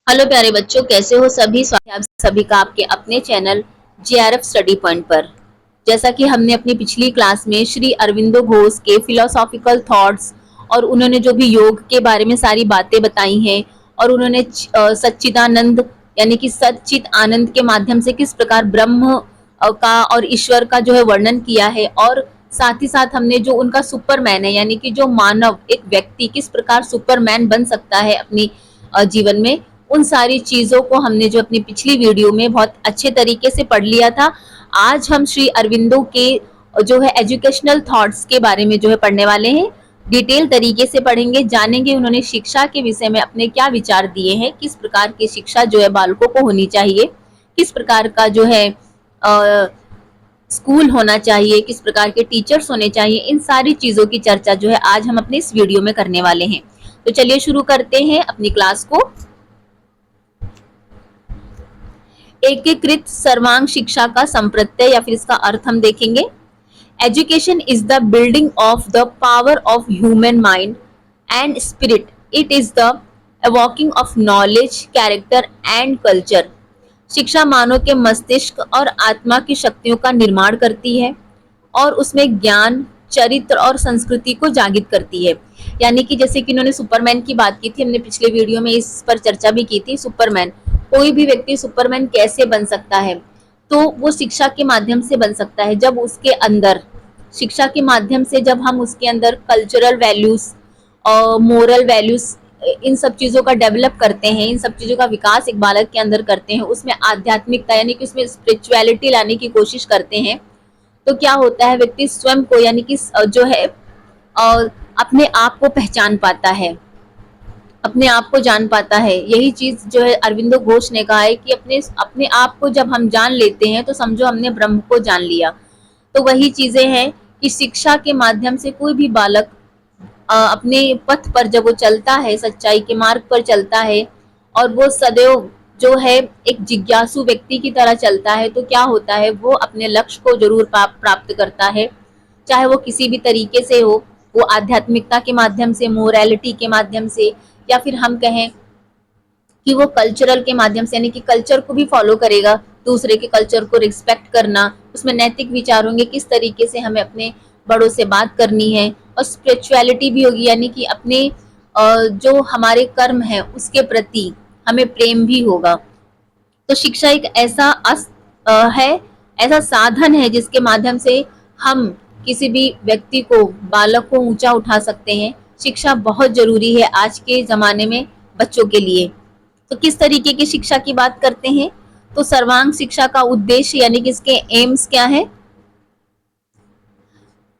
Hello प्यारे बच्चों, कैसे हो सभी। स्वागत है आप सभी का आपके अपने चैनल जेआरएफ स्टडी पॉइंट पर। जैसा कि हमने अपनी पिछली क्लास में श्री अरविंदो घोष के फिलोसॉफिकल थॉट्स और उन्होंने जो भी योग के बारे में सारी बातें बताई हैं और उन्होंने सच्चिदानंद यानी कि सच्चित आनंद के माध्यम से किस प्रकार ब्रह्म का और ईश्वर का जो है वर्णन किया है, और साथ ही साथ हमने जो उनका सुपरमैन है यानी कि जो मानव एक व्यक्ति किस प्रकार सुपरमैन बन सकता है अपनी जीवन में, उन सारी चीजों को हमने जो अपनी पिछली वीडियो में बहुत अच्छे तरीके से पढ़ लिया था। आज हम श्री अरविंदो के जो है एजुकेशनल थॉट्स के बारे में जो है पढ़ने वाले हैं। डिटेल तरीके से पढ़ेंगे, जानेंगे उन्होंने शिक्षा के विषय में अपने क्या विचार दिए हैं, किस प्रकार की शिक्षा जो है बालकों को होनी चाहिए, किस प्रकार का जो है स्कूल होना चाहिए, किस प्रकार के टीचर्स होने चाहिए। इन सारी चीजों की चर्चा जो है आज हम अपने इस वीडियो में करने वाले हैं। तो चलिए शुरू करते हैं अपनी क्लास को। एकीकृत सर्वांग शिक्षा का संप्रत्यय या फिर इसका अर्थ हम देखेंगे। Education is the building of the power of human mind and spirit. It is the awaking of knowledge, character and culture. शिक्षा मानव के मस्तिष्क और आत्मा की शक्तियों का निर्माण करती है और उसमें ज्ञान, चरित्र और संस्कृति को जागृत करती है। यानी कि जैसे कि इन्होंने सुपरमैन की बात की थी, हमने पिछले वीडियो में इस पर चर्चा भी की थी। सुपरमैन, कोई भी व्यक्ति सुपरमैन कैसे बन सकता है, तो वो शिक्षा के माध्यम से बन सकता है। जब उसके अंदर शिक्षा के माध्यम से जब हम उसके अंदर कल्चरल वैल्यूज और मोरल वैल्यूज, इन सब चीजों का डेवलप करते हैं, इन सब चीजों का विकास एक बालक के अंदर करते हैं, उसमें आध्यात्मिकता यानी कि उसमें स्पिरिचुअलिटी लाने की कोशिश करते हैं, तो क्या होता है, व्यक्ति स्वयं को यानी कि जो है अपने आप को पहचान पाता है, अपने आप को जान पाता है। यही चीज जो है अरविंदो घोष ने कहा है कि अपने अपने आप को जब हम जान लेते हैं तो समझो हमने ब्रह्म को जान लिया। तो वही चीजें हैं कि शिक्षा के माध्यम से कोई भी बालक अपने पथ पर जब वो चलता है, सच्चाई के मार्ग पर चलता है और वो सदैव जो है एक जिज्ञासु व्यक्ति की तरह चलता है, तो क्या होता है, वो अपने लक्ष्य को जरूर प्राप्त करता है। चाहे वो किसी भी तरीके से हो, वो आध्यात्मिकता के माध्यम से, मोरालिटी के माध्यम से, या फिर हम कहें कि वो कल्चरल के माध्यम से, यानी कि कल्चर को भी फॉलो करेगा, दूसरे के कल्चर को रिस्पेक्ट करना, उसमें नैतिक विचार होंगे, किस तरीके से हमें अपने बड़ों से बात करनी है, और स्पिरिचुअलिटी भी होगी, यानी कि अपने जो हमारे कर्म है उसके प्रति हमें प्रेम भी होगा। तो शिक्षा एक ऐसा है, ऐसा साधन है जिसके माध्यम से हम किसी भी व्यक्ति को, बालक को ऊंचा उठा सकते हैं। शिक्षा बहुत जरूरी है आज के जमाने में बच्चों के लिए। तो किस तरीके की शिक्षा की बात करते हैं, तो सर्वांग शिक्षा का उद्देश्य यानी कि इसके एम्स क्या है,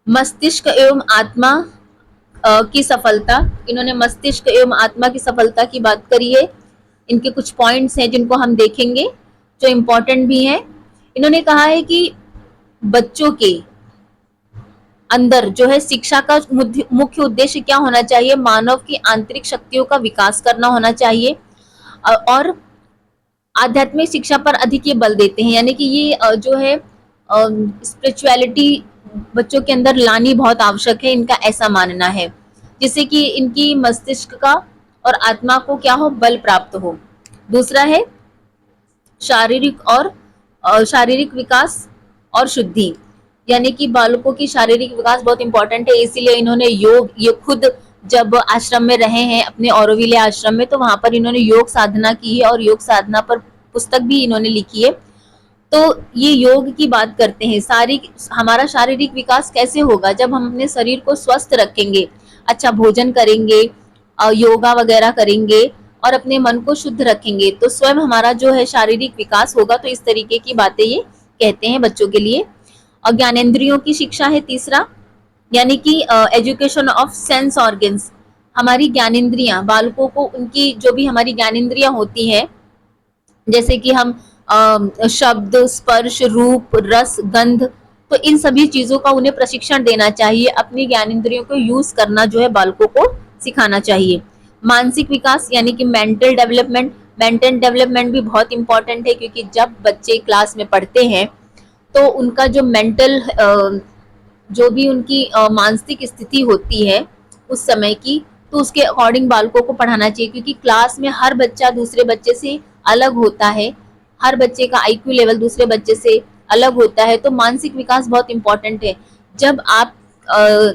मस्तिष्क एवं आत्मा की सफलता। इन्होंने मस्तिष्क एवं आत्मा की सफलता की बात करी है। इनके कुछ पॉइंट्स हैं जिनको हम देखेंगे, जो इम्पोर्टेंट भी हैं। इन्होंने कहा है कि बच्चों के अंदर जो है शिक्षा का मुख्य उद्देश्य क्या होना चाहिए, मानव की आंतरिक शक्तियों का विकास करना होना चाहिए, और आध्यात्मिक शिक्षा पर अधिक ये बल देते हैं। यानी कि ये जो है स्पिरिचुअलिटी बच्चों के अंदर लानी बहुत आवश्यक है, इनका ऐसा मानना है, जिससे कि इनकी मस्तिष्क का और आत्मा को क्या हो, बल प्राप्त हो। दूसरा है शारीरिक विकास और शुद्धि, यानी कि बालकों की शारीरिक विकास बहुत इंपॉर्टेंट है। इसीलिए इन्होंने योग, ये खुद जब आश्रम में रहे हैं, अपने औरविले आश्रम में, तो वहां पर इन्होंने योग साधना की है और योग साधना पर पुस्तक भी इन्होंने लिखी है। तो ये योग की बात करते हैं। हमारा शारीरिक विकास कैसे होगा, जब हम अपने शरीर को स्वस्थ रखेंगे, अच्छा भोजन करेंगे, योगा वगैरह करेंगे और अपने मन को शुद्ध रखेंगे, तो स्वयं हमारा जो है शारीरिक विकास होगा। तो इस तरीके की बातें ये कहते हैं बच्चों के लिए। और ज्ञानेंद्रियों की शिक्षा है तीसरा, यानी कि एजुकेशन ऑफ सेंस ऑर्गन्स। हमारी ज्ञानेंद्रियां, बालकों को उनकी जो भी हमारी ज्ञानेंद्रियां होती हैं, जैसे कि हम शब्द, स्पर्श, रूप, रस, गंध, तो इन सभी चीजों का उन्हें प्रशिक्षण देना चाहिए। अपनी ज्ञानेंद्रियों को यूज करना जो है बालकों को सिखाना चाहिए। मानसिक विकास यानी कि मेंटल डेवलपमेंट भी बहुत इंपॉर्टेंट है, क्योंकि जब बच्चे क्लास में पढ़ते हैं तो उनका जो मेंटल जो भी उनकी मानसिक स्थिति होती है उस समय की, तो उसके अकॉर्डिंग बालकों को पढ़ाना चाहिए, क्योंकि क्लास में हर बच्चा दूसरे बच्चे से अलग होता है, हर बच्चे का आईक्यू लेवल दूसरे बच्चे से अलग होता है, तो मानसिक विकास बहुत इंपॉर्टेंट है। जब आप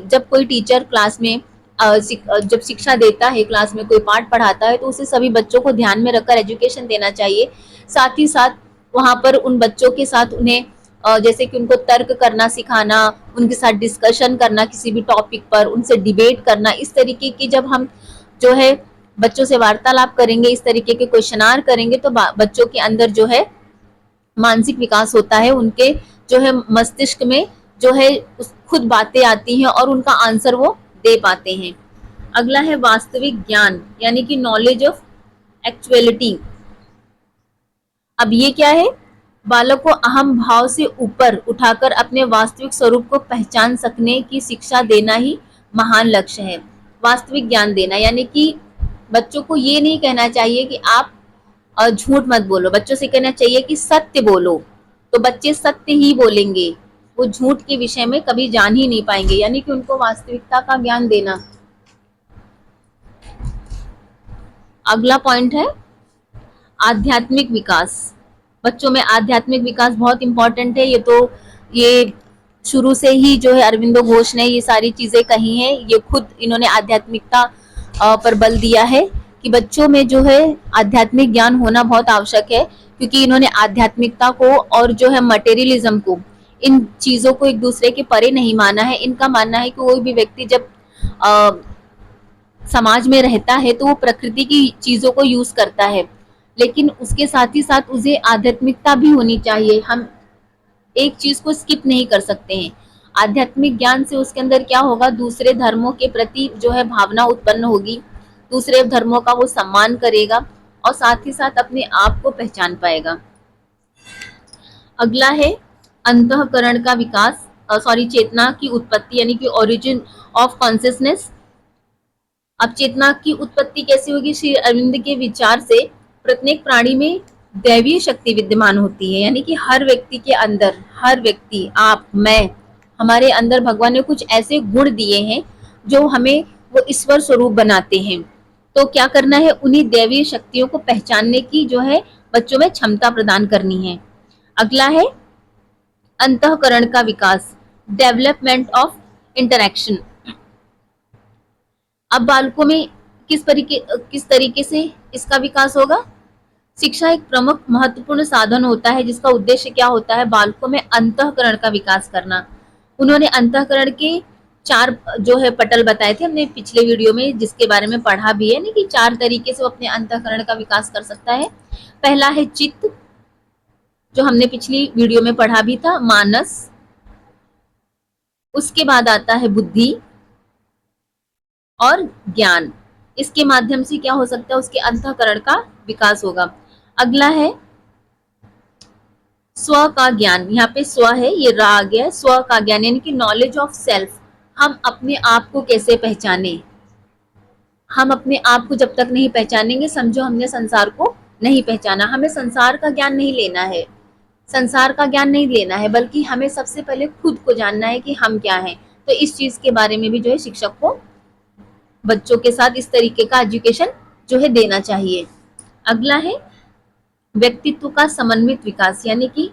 जब कोई टीचर क्लास में जब शिक्षा देता है, क्लास में कोई पाठ पढ़ाता है, तो उसे सभी बच्चों को ध्यान में रखकर एजुकेशन देना चाहिए। साथ ही साथ वहां पर उन बच्चों के साथ उन्हें जैसे कि उनको तर्क करना सिखाना, उनके साथ डिस्कशन करना किसी भी टॉपिक पर, उनसे डिबेट करना, इस तरीके की जब हम जो है बच्चों से वार्तालाप करेंगे, इस तरीके के क्वेश्चनार करेंगे, तो बच्चों के अंदर जो है मानसिक विकास होता है, उनके जो है मस्तिष्क में जो है खुद बातें आती हैं और उनका आंसर वो दे पाते हैं। अगला है वास्तविक ज्ञान, यानी कि नॉलेज ऑफ एक्चुअलिटी। अब ये क्या है? बालक को अहम भाव से ऊपर उठाकर अपने वास्तविक स्वरूप को पहचान सकने की शिक्षा देना ही महान लक्ष्य है। वास्तविक ज्ञान देना यानी कि बच्चों को ये नहीं कहना चाहिए कि आप झूठ मत बोलो, बच्चों से कहना चाहिए कि सत्य बोलो, तो बच्चे सत्य ही बोलेंगे, वो झूठ के विषय में कभी जान ही नहीं पाएंगे, यानी कि उनको वास्तविकता का ज्ञान देना। अगला पॉइंट है आध्यात्मिक विकास। बच्चों में आध्यात्मिक विकास बहुत इंपॉर्टेंट है। ये शुरू से ही जो है अरविंदो घोष ने ये सारी चीजें कही हैं। ये खुद इन्होंने आध्यात्मिकता पर बल दिया है कि बच्चों में जो है आध्यात्मिक ज्ञान होना बहुत आवश्यक है, क्योंकि इन्होंने आध्यात्मिकता को और जो है मटेरियलिज्म को, इन चीजों को एक दूसरे के परे नहीं माना है। इनका मानना है कि कोई भी व्यक्ति जब समाज में रहता है तो वो प्रकृति की चीजों को यूज करता है, लेकिन उसके साथ ही साथ उसे आध्यात्मिकता भी होनी चाहिए। हम एक चीज को स्किप नहीं कर सकते हैं। आध्यात्मिक ज्ञान से उसके अंदर क्या होगा, दूसरे धर्मों के प्रति जो है भावना उत्पन्न होगी, दूसरे धर्मों का वो सम्मान करेगा और साथ ही साथ अपने आप को पहचान पाएगा। अगला है अंतःकरण का विकास, चेतना की उत्पत्ति, यानी कि ओरिजिन ऑफ कॉन्शियसनेस। अब चेतना की उत्पत्ति कैसे होगी? श्री अरविंद के विचार से प्रत्येक प्राणी में दैवीय शक्ति विद्यमान होती है, यानी कि हर व्यक्ति के अंदर, हर व्यक्ति, आप, मैं, हमारे अंदर भगवान ने कुछ ऐसे गुण दिए हैं जो हमें वो ईश्वर स्वरूप बनाते हैं। तो क्या करना है, उन्हीं दैवीय शक्तियों को पहचानने की जो है बच्चों में क्षमता प्रदान करनी है। अगला है अंतःकरण का विकास, डेवलपमेंट ऑफ इंटरैक्शन। अब बालकों में किस तरीके से इसका विकास होगा? शिक्षा एक प्रमुख महत्वपूर्ण साधन होता है जिसका उद्देश्य क्या होता है? बालकों में अंतःकरण का विकास करना। उन्होंने अंतःकरण के 4 जो है पटल बताए थे हमने पिछले वीडियो में, जिसके बारे में पढ़ा भी है, नहीं कि 4 तरीके से वो अपने अंतःकरण का विकास कर सकता है। पहला है चित्त, जो हमने पिछली वीडियो में पढ़ा भी था, मानस, उसके बाद आता है बुद्धि और ज्ञान। इसके माध्यम से क्या हो सकता है, उसके अंतःकरण का विकास होगा। अगला है स्व का ज्ञान। यहाँ पे स्व है, ये रा आ गया है। स्व का ज्ञान यानी कि नॉलेज ऑफ सेल्फ। हम अपने आप को कैसे पहचाने? हम अपने आप को जब तक नहीं पहचानेंगे, समझो हमने संसार को नहीं पहचाना। हमें संसार का ज्ञान नहीं लेना है, संसार का ज्ञान नहीं लेना है, बल्कि हमें सबसे पहले खुद को जानना है कि हम क्या हैं। तो इस चीज के बारे में भी जो है शिक्षक को बच्चों के साथ इस तरीके का एजुकेशन जो है देना चाहिए। अगला है व्यक्तित्व का समन्वित विकास, यानी कि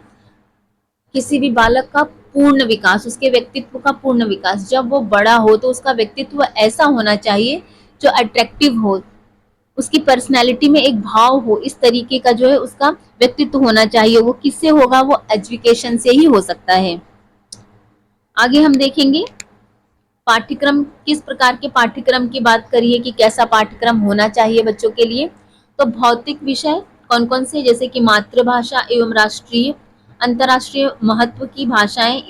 किसी भी बालक का पूर्ण विकास, उसके व्यक्तित्व का पूर्ण विकास। जब वो बड़ा हो तो उसका व्यक्तित्व ऐसा होना चाहिए जो अट्रैक्टिव हो, उसकी पर्सनैलिटी में एक भाव हो, इस तरीके का जो है उसका व्यक्तित्व होना चाहिए। वो किससे होगा? वो एजुकेशन से ही हो सकता है। आगे हम देखेंगे पाठ्यक्रम, किस प्रकार के पाठ्यक्रम की बात करिए कि कैसा पाठ्यक्रम होना चाहिए बच्चों के लिए। तो भौतिक विषय कौन कौन से, जैसे कि मातृभाषा एवं राष्ट्रीय अंतर्राष्ट्रीय महत्व की भाषाएं,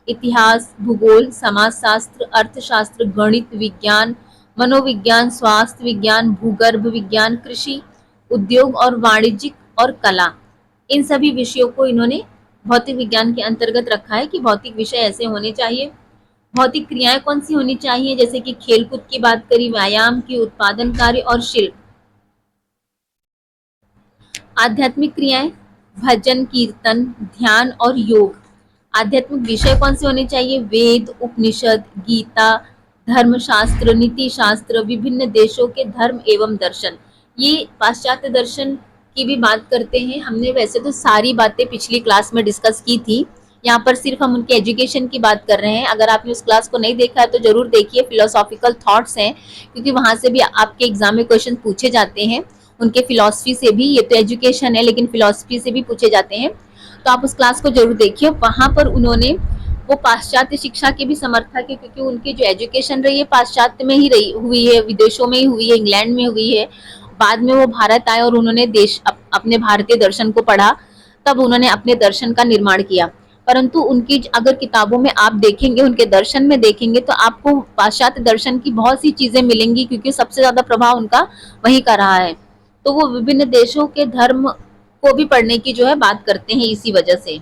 इतिहास, भूगोल, समाजशास्त्र, अर्थशास्त्र, गणित, विज्ञान, मनोविज्ञान, स्वास्थ्य विज्ञान, भूगर्भ विज्ञान, कृषि, उद्योग और वाणिज्यिक और कला, इन सभी विषयों को इन्होंने भौतिक विज्ञान के अंतर्गत रखा है कि भौतिक विषय ऐसे होने चाहिए। भौतिक क्रियाएं कौन सी होनी चाहिए? जैसे कि खेलकूद की बात करी, व्यायाम की, उत्पादन कार्य और शिल्प। आध्यात्मिक क्रियाएं भजन, कीर्तन, ध्यान और योग। आध्यात्मिक विषय कौन से होने चाहिए? वेद, उपनिषद, गीता, धर्मशास्त्र, नीति शास्त्र, विभिन्न देशों के धर्म एवं दर्शन, ये पाश्चात्य दर्शन की भी बात करते हैं। हमने वैसे तो सारी बातें पिछली क्लास में डिस्कस की थी, यहाँ पर सिर्फ हम उनके एजुकेशन की बात कर रहे हैं। अगर आपने उस क्लास को नहीं देखा है तो जरूर देखिए, फिलोसॉफिकल थॉट्स हैं, क्योंकि वहां से भी आपके एग्जाम में क्वेश्चन पूछे जाते हैं, उनके फिलॉसफी से भी। ये तो एजुकेशन है लेकिन फिलॉसफी से भी पूछे जाते हैं, तो आप उस क्लास को जरूर देखिए। वहां पर उन्होंने वो पाश्चात्य शिक्षा की भी समर्थक है, क्योंकि उनकी जो एजुकेशन रही है पाश्चात्य में ही रही हुई है, विदेशों में ही हुई है, इंग्लैंड में हुई है। बाद में वो भारत आए और उन्होंने अपने भारतीय दर्शन को पढ़ा, तब उन्होंने अपने दर्शन का निर्माण किया। परंतु उनकी अगर किताबों में आप देखेंगे, उनके दर्शन में देखेंगे, तो आपको पाश्चात्य दर्शन की बहुत सी चीजें मिलेंगी, क्योंकि सबसे ज्यादा प्रभाव उनका वहीं का रहा है। तो वो विभिन्न देशों के धर्म को भी पढ़ने की जो है बात करते हैं इसी वजह से।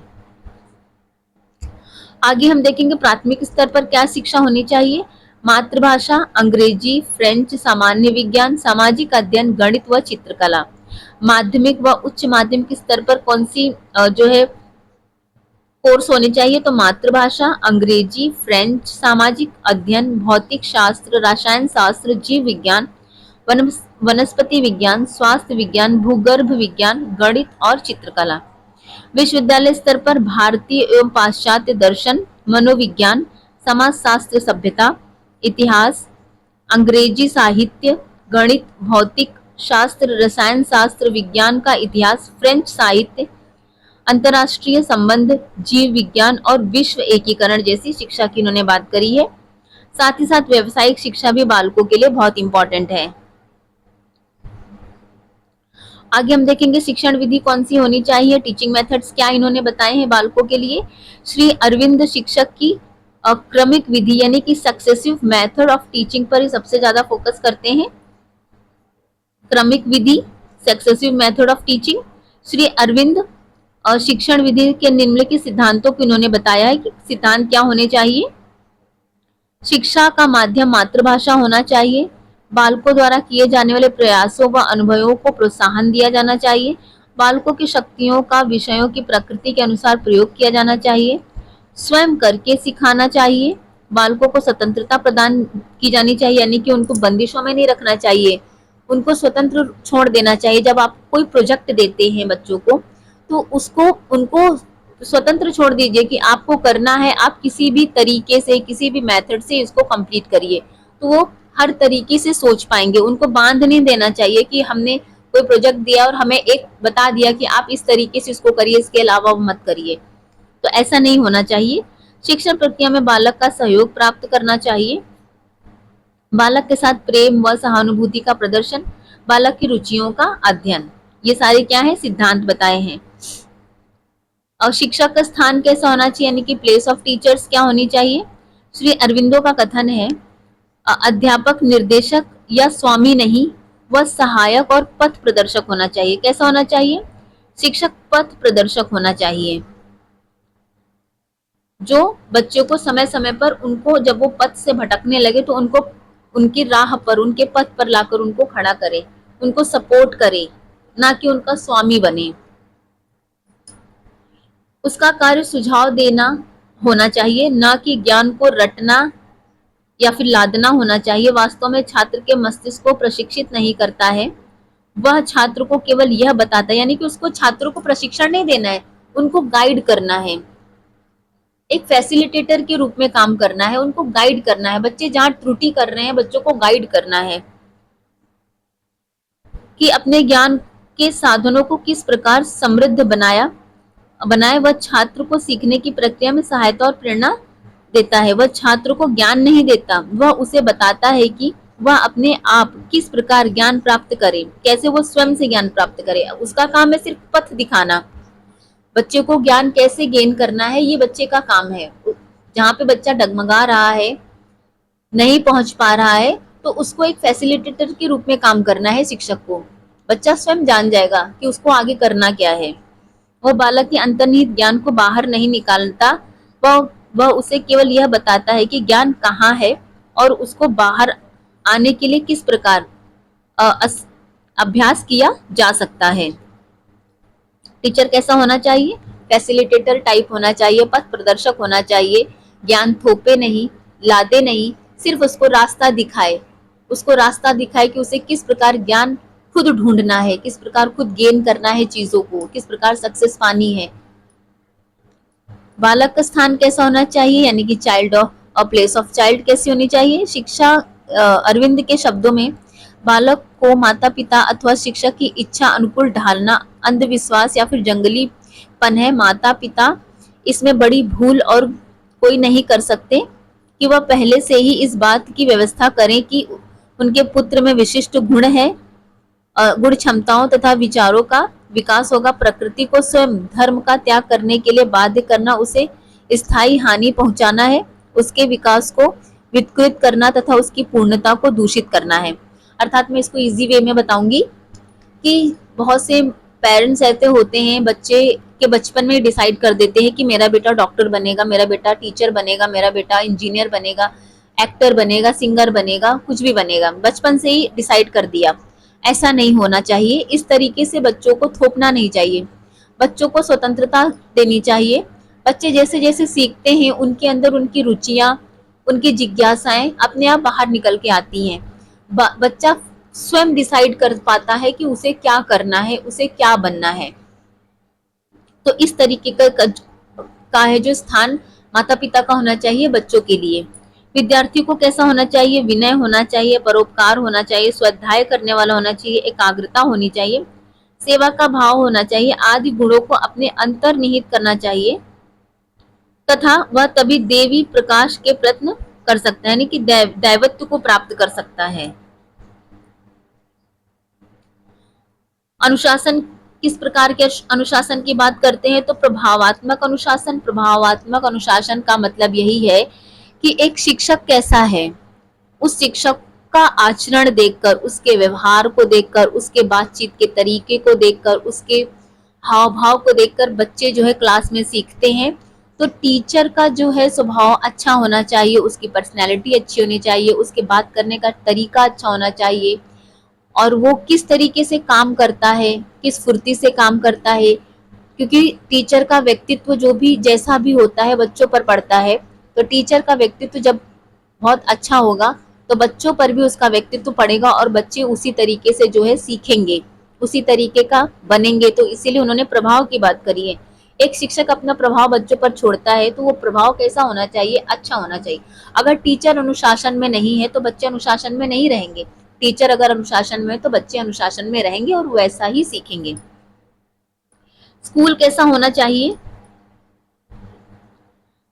आगे हम देखेंगे प्राथमिक स्तर पर क्या शिक्षा होनी चाहिए। मातृभाषा, अंग्रेजी, फ्रेंच, सामान्य विज्ञान, सामाजिक अध्ययन, गणित व चित्रकला। माध्यमिक व उच्च माध्यमिक स्तर पर कौन सी जो है कोर्स होने चाहिए, तो मातृभाषा, अंग्रेजी, फ्रेंच, सामाजिक अध्ययन, भौतिक शास्त्र, रसायन शास्त्र, जीव विज्ञान, वनस्पति विज्ञान, स्वास्थ्य विज्ञान, भूगर्भ विज्ञान, गणित और चित्रकला। विश्वविद्यालय स्तर पर भारतीय एवं पाश्चात्य दर्शन, मनोविज्ञान, समाजशास्त्र, सभ्यता, इतिहास, अंग्रेजी साहित्य, गणित, भौतिक शास्त्र, रसायन शास्त्र, विज्ञान का इतिहास, फ्रेंच साहित्य, अंतरराष्ट्रीय संबंध, जीव विज्ञान और विश्व एकीकरण जैसी शिक्षा की इन्होंने बात करी है। साथ ही साथ व्यावसायिक शिक्षा भी बालकों के लिए बहुत इंपॉर्टेंट है। आगे हम देखेंगे शिक्षण विधि कौन सी होनी चाहिए, टीचिंग मेथड्स क्या इन्होंने बताए हैं बालकों के लिए। श्री अरविंद शिक्षक की क्रमिक विधि यानी कि सक्सेसिव मेथड ऑफ टीचिंग पर ही सबसे ज्यादा फोकस करते हैं। क्रमिक विधि, successive method of teaching. Shri Aurobindo शिक्षण विधि के निम्नलिखित सिद्धांतों को इन्होंने बताया है कि सिद्धांत क्या होने चाहिए। शिक्षा का माध्यम मातृभाषा होना चाहिए। बालकों द्वारा किए जाने वाले प्रयासों व अनुभवों को प्रोत्साहन दिया जाना चाहिए। बालकों की शक्तियों का विषयों की प्रकृति के अनुसार प्रयोग किया जाना चाहिए। स्वयं करके सिखाना चाहिए। बालकों को स्वतंत्रता प्रदान की जानी चाहिए, यानी कि उनको बंदिशों में नहीं रखना चाहिए, उनको स्वतंत्र छोड़ देना चाहिए। जब आप कोई प्रोजेक्ट देते हैं बच्चों को, तो उसको उनको स्वतंत्र छोड़ दीजिए कि आपको करना है, आप किसी भी तरीके से, किसी भी मेथड से इसको कंप्लीट करिए, तो वो हर तरीके से सोच पाएंगे। उनको बांध नहीं देना चाहिए कि हमने कोई प्रोजेक्ट दिया और हमें एक बता दिया कि आप इस तरीके से इसको करिए, इसके अलावा मत करिए, तो ऐसा नहीं होना चाहिए। शिक्षण प्रक्रिया में बालक का सहयोग प्राप्त करना चाहिए। बालक के साथ प्रेम व सहानुभूति का प्रदर्शन, बालक की रुचियों का अध्ययन, ये सारे क्या है सिद्धांत बताए हैं। और शिक्षक का स्थान कैसा होना चाहिए, यानी कि प्लेस ऑफ टीचर्स क्या होनी चाहिए। श्री अरविंदो का कथन है, अध्यापक निर्देशक या स्वामी नहीं, वह सहायक और पथ प्रदर्शक होना चाहिए। कैसा होना चाहिए, शिक्षक पथ प्रदर्शक होना चाहिए, जो बच्चों को समय समय पर उनको जब वो पथ से भटकने लगे तो उनको उनकी राह पर, उनके पथ पर लाकर उनको खड़ा करे, उनको सपोर्ट करे, ना कि उनका स्वामी बने। उसका कार्य सुझाव देना होना चाहिए, ना कि ज्ञान को रटना या फिर लादना होना चाहिए। वास्तव में छात्र के मस्तिष्क को प्रशिक्षित नहीं करता है, वह छात्र को केवल यह बताता है, यानी कि उसको छात्रों को प्रशिक्षण नहीं देना है, उनको गाइड करना है, एक फैसिलिटेटर के रूप में काम करना है, उनको गाइड करना है। बच्चे जहां त्रुटि कर रहे हैं, बच्चों को गाइड करना है कि अपने ज्ञान के साधनों को किस प्रकार समृद्ध बनाए। वह छात्र को सीखने की प्रक्रिया में सहायता और प्रेरणा देता है। वह छात्र को ज्ञान नहीं देता, वह उसे बताता है कि वह अपने आप किस प्रकार ज्ञान प्राप्त करे, कैसे वो स्वयं से ज्ञान प्राप्त करे। उसका काम है सिर्फ पथ दिखाना, बच्चे को ज्ञान कैसे गेन करना है ये बच्चे का काम है। जहाँ पे बच्चा डगमगा रहा है, नहीं पहुंच पा रहा है, तो उसको एक फैसिलिटेटर के रूप में काम करना है शिक्षक को। बच्चा स्वयं जान जाएगा कि उसको आगे करना क्या है। वह बालक के अंतर्निहित ज्ञान को बाहर नहीं निकालता, वह उसे केवल यह बताता है कि ज्ञान कहाँ है और उसको बाहर आने के लिए किस प्रकार अभ्यास किया जा सकता है। टीचर कैसा होना चाहिए, फैसिलिटेटर टाइप होना चाहिए, पथ प्रदर्शक होना चाहिए, ज्ञान थोपे नहीं, लादे नहीं, सिर्फ उसको रास्ता दिखाए, उसको रास्ता दिखाए कि उसे किस प्रकार ज्ञान खुद ढूंढना है, किस प्रकार खुद गेन करना है चीजों को, किस प्रकार सक्सेस पानी है। बालक का स्थान कैसा होना चाहिए, यानी कि child of place of child कैसी होनी चाहिए। शिक्षा अरविंद के शब्दों में बालक को माता पिता अथवा शिक्षक की इच्छा अनुकूल ढालना अंधविश्वास या फिर जंगलीपन है। माता पिता इसमें बड़ी भूल और कोई नहीं कर सकते कि वह पहले से ही इस बात की व्यवस्था करें कि उनके पुत्र में विशिष्ट गुण है, गुण क्षमताओं तथा विचारों का विकास होगा। प्रकृति को स्वयं धर्म का त्याग करने के लिए बाध्य करना उसे स्थायी हानि पहुंचाना है, उसके विकास को विकृत करना तथा उसकी पूर्णता को दूषित करना है। अर्थात मैं इसको इजी वे में बताऊंगी कि बहुत से पेरेंट्स ऐसे होते हैं, बच्चे के बचपन में डिसाइड कर देते हैं कि मेरा बेटा डॉक्टर बनेगा, मेरा बेटा टीचर बनेगा, मेरा बेटा इंजीनियर बनेगा, एक्टर बनेगा, सिंगर बनेगा, कुछ भी बनेगा, बचपन से ही डिसाइड कर दिया। ऐसा नहीं होना चाहिए, इस तरीके से बच्चों को थोपना नहीं चाहिए, बच्चों को स्वतंत्रता देनी चाहिए। बच्चे जैसे जैसे सीखते हैं उनके अंदर उनकी रुचियां, उनकी जिज्ञासाएं अपने आप बाहर निकल के आती हैं। बच्चा स्वयं डिसाइड कर पाता है कि उसे क्या करना है, उसे क्या बनना है। तो इस तरीके का है जो स्थान माता पिता का होना चाहिए बच्चों के लिए। विद्यार्थी को कैसा होना चाहिए, विनय होना चाहिए, परोपकार होना चाहिए, स्वाध्याय करने वाला होना चाहिए, एकाग्रता होनी चाहिए, सेवा का भाव होना चाहिए, आदि गुणों को अपने अंतर्निहित करना चाहिए तथा वह तभी देवी प्रकाश के प्रयत्न कर सकता है, यानी कि दैवत्व को प्राप्त कर सकता है। अनुशासन, किस प्रकार के अनुशासन की बात करते हैं तो प्रभावात्मक अनुशासन। प्रभावात्मक अनुशासन का मतलब यही है कि एक शिक्षक कैसा है, उस शिक्षक का आचरण देखकर, उसके व्यवहार को देखकर, उसके बातचीत के तरीके को देखकर, उसके हाव भाव को देखकर बच्चे जो है क्लास में सीखते हैं। तो टीचर का जो है स्वभाव अच्छा होना चाहिए, उसकी पर्सनैलिटी अच्छी होनी चाहिए, उसके बात करने का तरीका अच्छा होना चाहिए, और वो किस तरीके से काम करता है, किस फुर्ती से काम करता है, क्योंकि टीचर का व्यक्तित्व जो भी जैसा भी होता है बच्चों पर पड़ता है। तो टीचर का व्यक्तित्व जब बहुत अच्छा होगा तो बच्चों पर भी उसका व्यक्तित्व पड़ेगा और बच्चे उसी तरीके से जो है सीखेंगे, उसी तरीके का बनेंगे। तो इसीलिए उन्होंने प्रभाव की बात करी है। एक शिक्षक अपना प्रभाव बच्चों पर छोड़ता है तो वो प्रभाव कैसा होना चाहिए, अच्छा होना चाहिए। अगर टीचर अनुशासन में नहीं है तो बच्चे अनुशासन में नहीं रहेंगे, टीचर अगर अनुशासन में है तो बच्चे अनुशासन में रहेंगे और वैसा ही सीखेंगे। स्कूल कैसा होना चाहिए,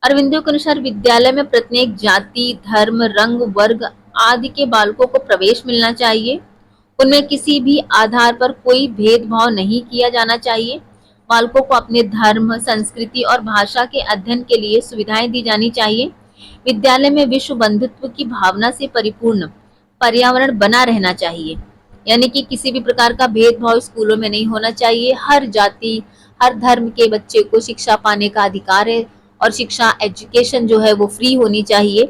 अरविंदो के अनुसार विद्यालय में प्रत्येक जाति, धर्म, रंग, वर्ग आदि के बालकों को प्रवेश मिलना चाहिए। उनमें किसी भी आधार पर कोई भेदभाव नहीं किया जाना चाहिए। बालकों को अपने धर्म, संस्कृति और भाषा के अध्ययन के लिए सुविधाएं दी जानी चाहिए। विद्यालय में विश्व बंधुत्व की भावना से परिपूर्ण पर्यावरण बना रहना चाहिए, यानी कि किसी भी प्रकार का भेदभाव स्कूलों में नहीं होना चाहिए। हर जाति, हर धर्म के बच्चे को शिक्षा पाने का अधिकार है और शिक्षा, एजुकेशन जो है वो फ्री होनी चाहिए।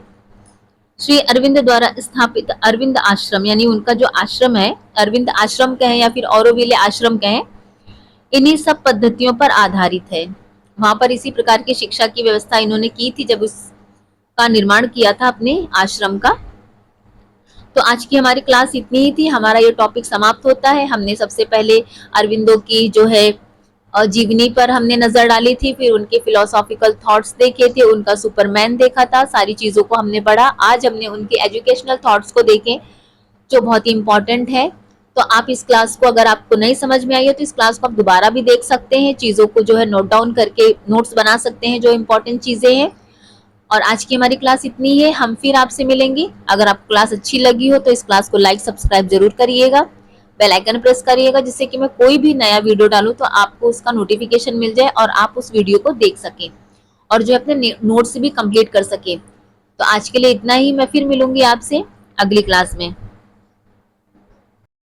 श्री अरविंद द्वारा स्थापित अरविंद आश्रम, यानी उनका जो आश्रम है, अरविंद आश्रम कहें या फिर औरोविले आश्रम कहें, इन्हीं सब पद्धतियों पर आधारित है। वहां पर इसी प्रकार की शिक्षा की व्यवस्था इन्होंने की थी जब उसका निर्माण किया था अपने आश्रम का। तो आज की हमारी क्लास इतनी ही थी, हमारा ये टॉपिक समाप्त होता है। हमने सबसे पहले अरविंदो की जो है जीवनी पर हमने नजर डाली थी, फिर उनके फिलोसॉफिकल थॉट्स देखे थे, उनका सुपरमैन देखा था, सारी चीजों को हमने पढ़ा। आज हमने उनके एजुकेशनल थॉट्स को देखे जो बहुत ही इंपॉर्टेंट है। तो आप इस क्लास को, अगर आपको नहीं समझ में आई है तो इस क्लास को आप दोबारा भी देख सकते हैं, चीजों को जो है नोट डाउन करके नोट्स बना सकते हैं जो इंपॉर्टेंट चीजें हैं। और आज की हमारी क्लास इतनी है, हम फिर आपसे मिलेंगे। अगर आपको क्लास अच्छी लगी हो तो इस क्लास को लाइक, सब्सक्राइब जरूर करिएगा, बेल आइकन प्रेस करिएगा, जिससे कि मैं कोई भी नया वीडियो डालूं तो आपको उसका नोटिफिकेशन मिल जाए और आप उस वीडियो को देख सकें और जो अपने नोट्स भी कंप्लीट कर सके। तो आज के लिए इतना ही, मैं फिर मिलूंगी आपसे अगली क्लास में।